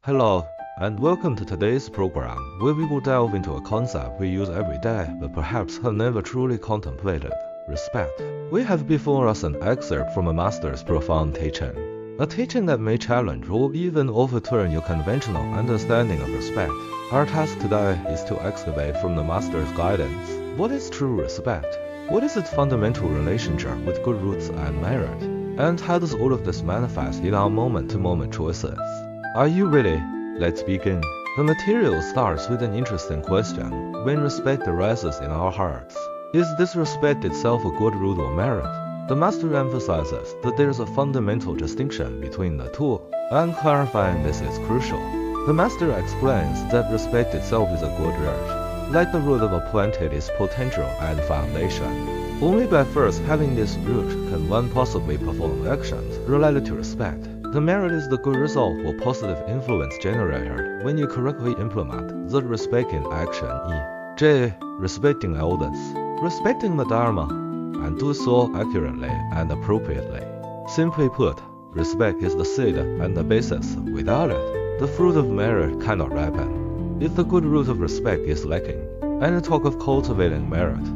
Hello, and welcome to today's program, where we will delve into a concept we use every day but perhaps have never truly contemplated: respect. We have before us an excerpt from a master's profound teaching, a teaching that may challenge or even overturn your conventional understanding of respect. Our task today is to excavate from the master's guidance: what is true respect? What is its fundamental relationship with good roots and merit? And how does all of this manifest in our moment-to-moment choices? Are you ready? Let's begin. The material starts with an interesting question. When respect arises in our hearts, is this respect itself a good root or merit? The master emphasizes that there is a fundamental distinction between the two, and clarifying this is crucial. The master explains that respect itself is a good root. Like the root of a plant, it is potential and foundation. Only by first having this root can one possibly perform actions related to respect. The merit is the good result or positive influence generated when you correctly implement the respect in action. J. Respecting elders. Respecting the Dharma, and do so accurately and appropriately. Simply put, respect is the seed and the basis. Without it, the fruit of merit cannot ripen. If the good root of respect is lacking, any talk of cultivating merit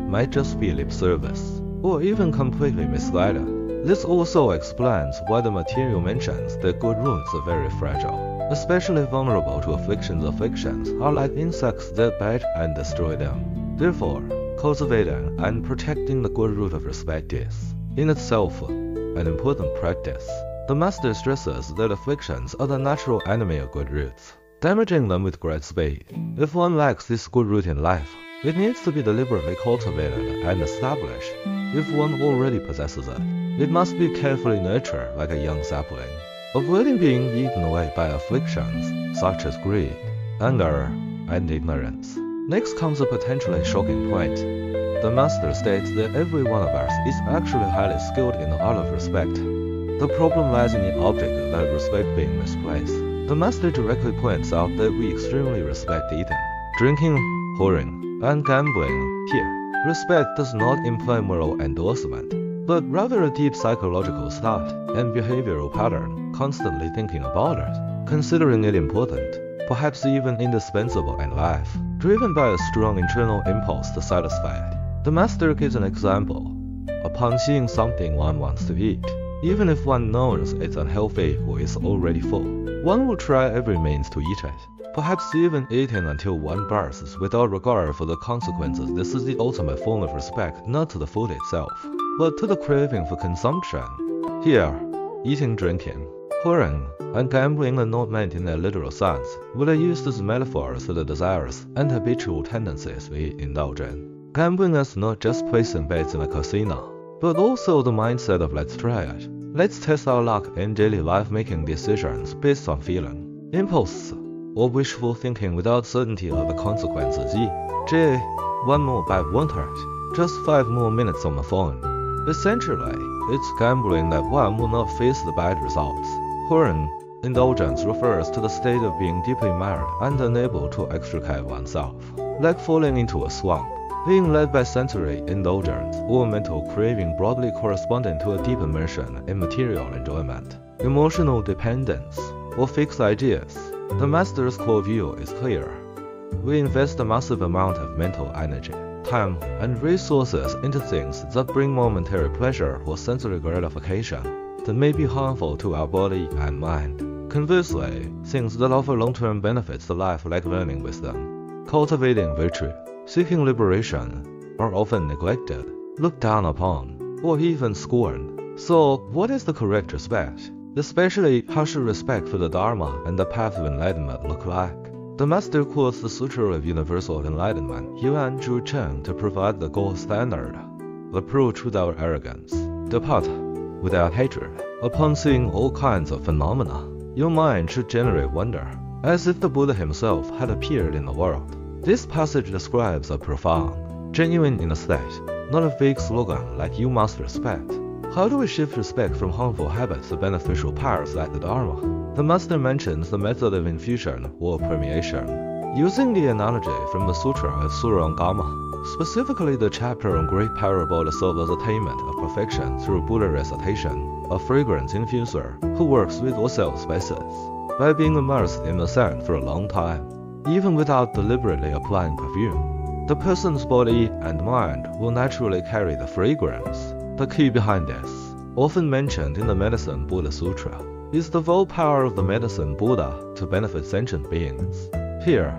might just be lip service, or even completely misguided. This also explains why the material mentions that good roots are very fragile, especially vulnerable to afflictions. Afflictions are like insects that bite and destroy them. Therefore, cultivating and protecting the good root of respect is, in itself, an important practice. The master stresses that afflictions are the natural enemy of good roots, damaging them with great speed. If one lacks this good root in life, it needs to be deliberately cultivated and established. If one already possesses it, it must be carefully nurtured like a young sapling, avoiding being eaten away by afflictions such as greed, anger, and ignorance. Next comes a potentially shocking point. The master states that every one of us is actually highly skilled in the art of respect. The problem lies in the object of that respect being misplaced. The master directly points out that we extremely respect eating, drinking, whoring, and gambling. Here, respect does not imply moral endorsement, but rather a deep psychological thought and behavioral pattern, constantly thinking about it, considering it important, perhaps even indispensable in life, driven by a strong internal impulse to satisfy it. The master gives an example. Upon seeing something one wants to eat, even if one knows it's unhealthy or is already full, one will try every means to eat it, perhaps even eating until one bursts without regard for the consequences. This is the ultimate form of respect, not to the food itself, but to the craving for consumption. Here, eating, drinking, whoring, and gambling are not meant in their literal sense, but are used as metaphors for the desires and habitual tendencies we indulge in. Gambling is not just placing bets in a casino, but also the mindset of let's try it. Let's test our luck in daily life, making decisions based on feeling, impulse, or wishful thinking without certainty of the consequences. J. One more bite won't hurt. Just 5 more minutes on the phone. Essentially, it's gambling that one will not face the bad results. Whoring, indulgence, refers to the state of being deeply marred and unable to extricate oneself, like falling into a swamp. Being led by sensory indulgence or mental craving, broadly corresponding to a deep immersion in material enjoyment, emotional dependence, or fixed ideas. The master's core view is clear. We invest a massive amount of mental energy, time, and resources into things that bring momentary pleasure or sensory gratification that may be harmful to our body and mind. Conversely, things that offer long-term benefits to life, like learning wisdom, cultivating virtue, seeking liberation, are often neglected, looked down upon, or even scorned. So, what is the correct respect? Especially, how should respect for the Dharma and the path of enlightenment look like? The master quotes the Sutra of Universal Enlightenment, Yuan Zhu Cheng, to provide the gold standard. Approach without arrogance. Depart without hatred. Upon seeing all kinds of phenomena, your mind should generate wonder, as if the Buddha himself had appeared in the world. This passage describes a profound, genuine inner state, not a vague slogan like you must respect. How do we shift respect from harmful habits to beneficial powers like the Dharma? The master mentions the method of infusion or permeation, using the analogy from the Sutra of Surangama, specifically the chapter on great power about the soul's attainment of perfection through Buddha recitation, a fragrance infuser who works with all cell spaces. by being immersed in the scent for a long time, even without deliberately applying perfume. The person's body and mind will naturally carry the fragrance. The key behind this, often mentioned in the Medicine Buddha Sutra, is the willpower of the Medicine Buddha to benefit sentient beings. Here,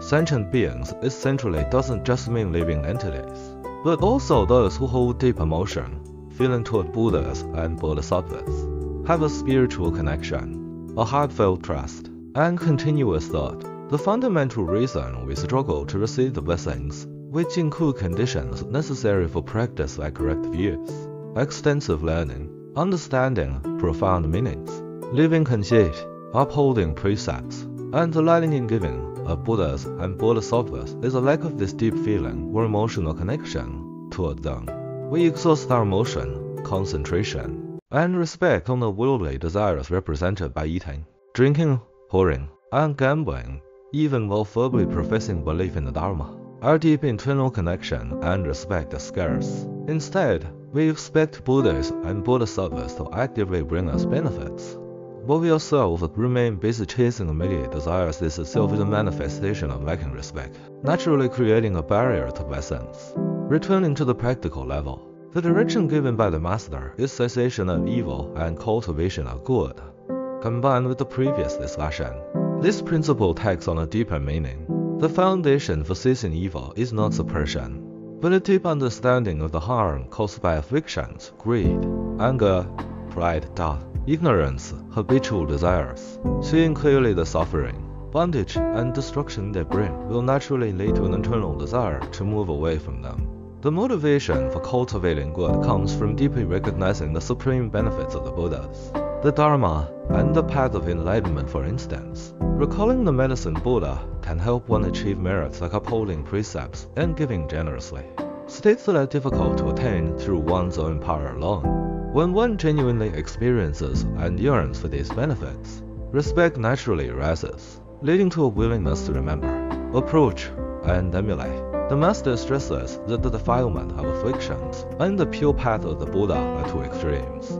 sentient beings essentially doesn't just mean living entities, but also those who hold deep emotion, feeling toward Buddhas and Bodhisattvas, have a spiritual connection, a heartfelt trust, and continuous thought. The fundamental reason we struggle to receive the blessings, which include conditions necessary for practice like correct views, extensive learning, understanding profound meanings, living conceit, upholding precepts, and delighting in giving of Buddhas and Bodhisattvas, is a lack of this deep feeling or emotional connection toward them. We exhaust our emotion, concentration, and respect on the worldly desires represented by eating, drinking, whoring, and gambling, even while verbally professing belief in the Dharma. Our deep internal connection and respect are scarce. Instead, we expect Buddhas and Bodhisattvas to actively bring us benefits, but we ourselves remain busy chasing immediate desires. This itself is a manifestation of lacking respect, naturally creating a barrier to blessings. Returning to the practical level, the direction given by the Master is cessation of evil and cultivation of good. Combined with the previous discussion, this principle takes on a deeper meaning. The foundation for ceasing evil is not suppression, but a deep understanding of the harm caused by afflictions, greed, anger, pride, doubt, ignorance, habitual desires. Seeing clearly the suffering, bondage, and destruction they bring will naturally lead to an internal desire to move away from them. The motivation for cultivating good comes from deeply recognizing the supreme benefits of the Buddhas, the Dharma, and the path of enlightenment. For instance, recalling the Medicine Buddha can help one achieve merits like upholding precepts and giving generously, states that are difficult to attain through one's own power alone. When one genuinely experiences and yearns for these benefits, respect naturally arises, leading to a willingness to remember, approach, and emulate. The Master stresses that the defilement of afflictions and the pure path of the Buddha are two extremes.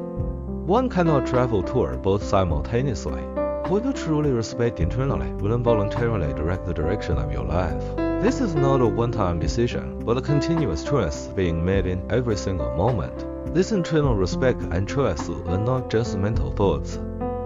One cannot travel toward both simultaneously. What you truly respect internally will involuntarily direct the direction of your life. This is not a one-time decision, but a continuous choice being made in every single moment. This internal respect and choice are not just mental thoughts,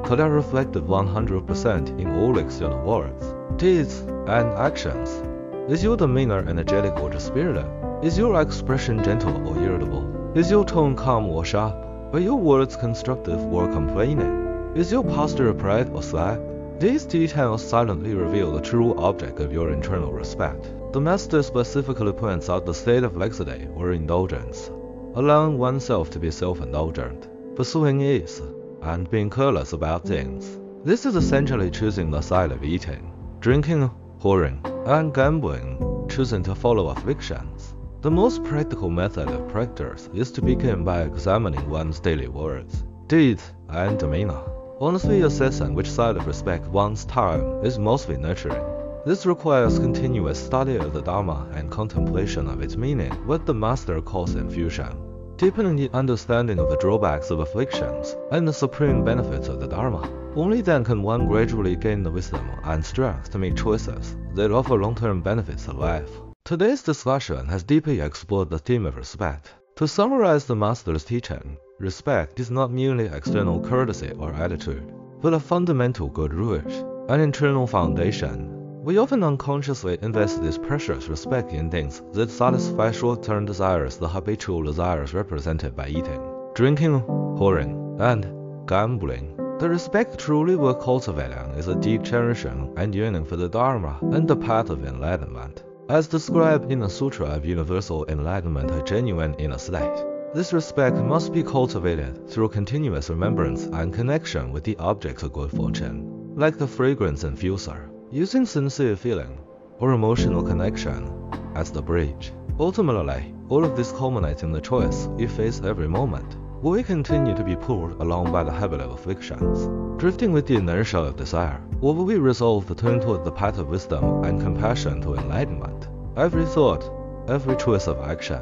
but are reflected 100% in all external words, deeds, and actions. Is your demeanor energetic or dispirited? Is your expression gentle or irritable? Is your tone calm or sharp? Are your words constructive or complaining? Is your posture upright or slack? These details silently reveal the true object of your internal respect. The Master specifically points out the state of laxity or indulgence, allowing oneself to be self-indulgent, pursuing ease, and being careless about things. This is essentially choosing the side of eating, drinking, whoring, and gambling, choosing to follow afflictions. The most practical method of practice is to begin by examining one's daily words, deeds, and demeanor, honestly assessing which side of respect one's time is mostly nurturing. This requires continuous study of the Dharma and contemplation of its meaning, what the Master calls infusion, deepening the understanding of the drawbacks of afflictions and the supreme benefits of the Dharma. Only then can one gradually gain the wisdom and strength to make choices that offer long-term benefits to life. Today's discussion has deeply explored the theme of respect. To summarize the Master's teaching, respect is not merely external courtesy or attitude, but a fundamental good root, an internal foundation. We often unconsciously invest this precious respect in things that satisfy short-term desires, the habitual desires represented by eating, drinking, whoring, and gambling. The respect truly worth cultivating is a deep cherishing and yearning for the Dharma and the path of enlightenment. As described in the Sutra of Universal Enlightenment, a genuine inner state. This respect must be cultivated through continuous remembrance and connection with the objects of good fortune, like the fragrance infuser, using sincere feeling or emotional connection as the bridge. Ultimately, all of this culminates in the choice we face every moment. Will we continue to be pulled along by the habit of afflictions, drifting with the inertia of desire, or will we resolve to turn toward the path of wisdom and compassion to enlightenment? Every thought, every choice of action?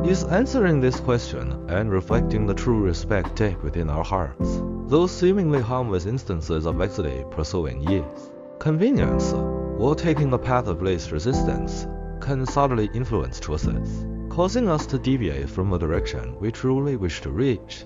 Is answering this question and reflecting the true respect deep within our hearts. Those seemingly harmless instances of actually pursuing ease, convenience, or taking the path of least resistance can subtly influence choices, causing us to deviate from the direction we truly wish to reach.